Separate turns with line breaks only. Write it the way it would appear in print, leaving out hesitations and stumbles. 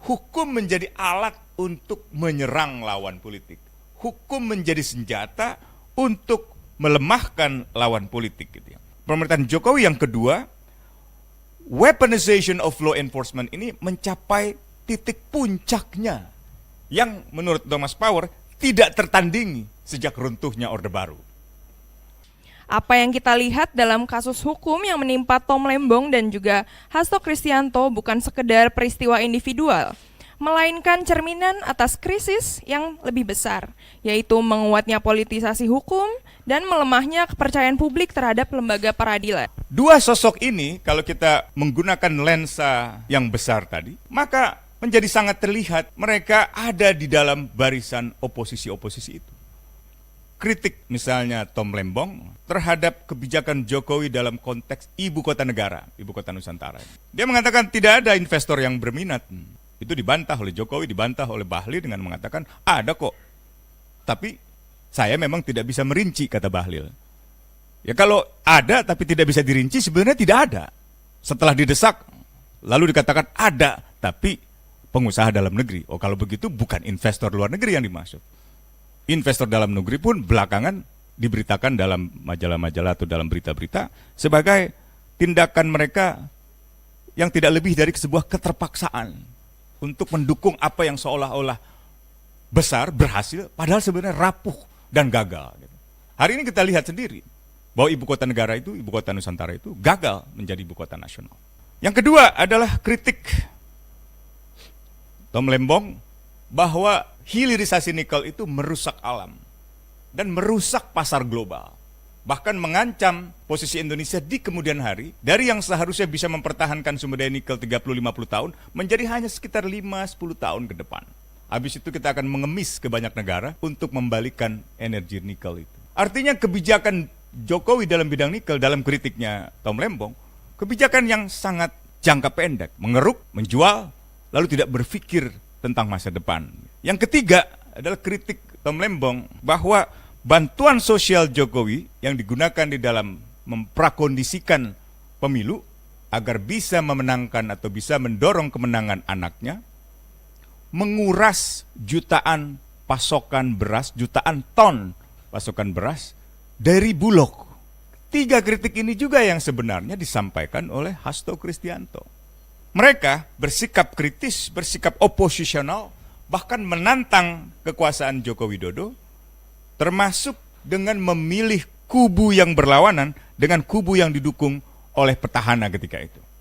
hukum menjadi alat untuk menyerang lawan politik. Hukum menjadi senjata untuk melemahkan lawan politik. Gitu ya. Pemerintahan Jokowi yang kedua, weaponization of law enforcement ini mencapai titik puncaknya yang menurut Thomas Power tidak tertandingi sejak runtuhnya Orde Baru.
Apa yang kita lihat dalam kasus hukum yang menimpa Tom Lembong dan juga Hasto Kristianto bukan sekedar peristiwa individual, melainkan cerminan atas krisis yang lebih besar, yaitu menguatnya politisasi hukum dan melemahnya kepercayaan publik terhadap lembaga peradilan.
Dua sosok ini, kalau kita menggunakan lensa yang besar tadi, maka menjadi sangat terlihat mereka ada di dalam barisan oposisi-oposisi itu. Kritik misalnya Tom Lembong terhadap kebijakan Jokowi dalam konteks ibu kota negara, ibu kota Nusantara. Dia mengatakan tidak ada investor yang berminat. Itu dibantah oleh Jokowi, dibantah oleh Bahlil dengan mengatakan ada kok. Tapi saya memang tidak bisa merinci, kata Bahlil. Ya kalau ada tapi tidak bisa dirinci sebenarnya tidak ada. Setelah didesak lalu dikatakan ada tapi pengusaha dalam negeri. Oh kalau begitu bukan investor luar negeri yang dimaksud. Investor dalam negeri pun belakangan diberitakan dalam majalah-majalah atau dalam berita-berita sebagai tindakan mereka yang tidak lebih dari sebuah keterpaksaan untuk mendukung apa yang seolah-olah besar, berhasil, padahal sebenarnya rapuh dan gagal. Hari ini kita lihat sendiri bahwa ibu kota negara itu, ibu kota Nusantara itu gagal menjadi ibu kota nasional. Yang kedua adalah kritik Tom Lembong bahwa hilirisasi nikel itu merusak alam dan merusak pasar global. Bahkan mengancam posisi Indonesia di kemudian hari dari yang seharusnya bisa mempertahankan sumber daya nikel 30-50 tahun menjadi hanya sekitar 5-10 tahun ke depan. Habis itu kita akan mengemis ke banyak negara untuk membalikan energi nikel itu. Artinya kebijakan Jokowi dalam bidang nikel dalam kritiknya Tom Lembong, kebijakan yang sangat jangka pendek, mengeruk, menjual, lalu tidak berpikir tentang masa depan. Yang ketiga adalah kritik Tom Lembong bahwa bantuan sosial Jokowi yang digunakan di dalam memprakondisikan pemilu agar bisa memenangkan atau bisa mendorong kemenangan anaknya, menguras jutaan pasokan beras, jutaan ton pasokan beras dari Bulog. Tiga kritik ini juga yang sebenarnya disampaikan oleh Hasto Kristianto. Mereka bersikap kritis, bersikap oposisional, bahkan menantang kekuasaan Joko Widodo, termasuk dengan memilih kubu yang berlawanan dengan kubu yang didukung oleh petahana ketika itu.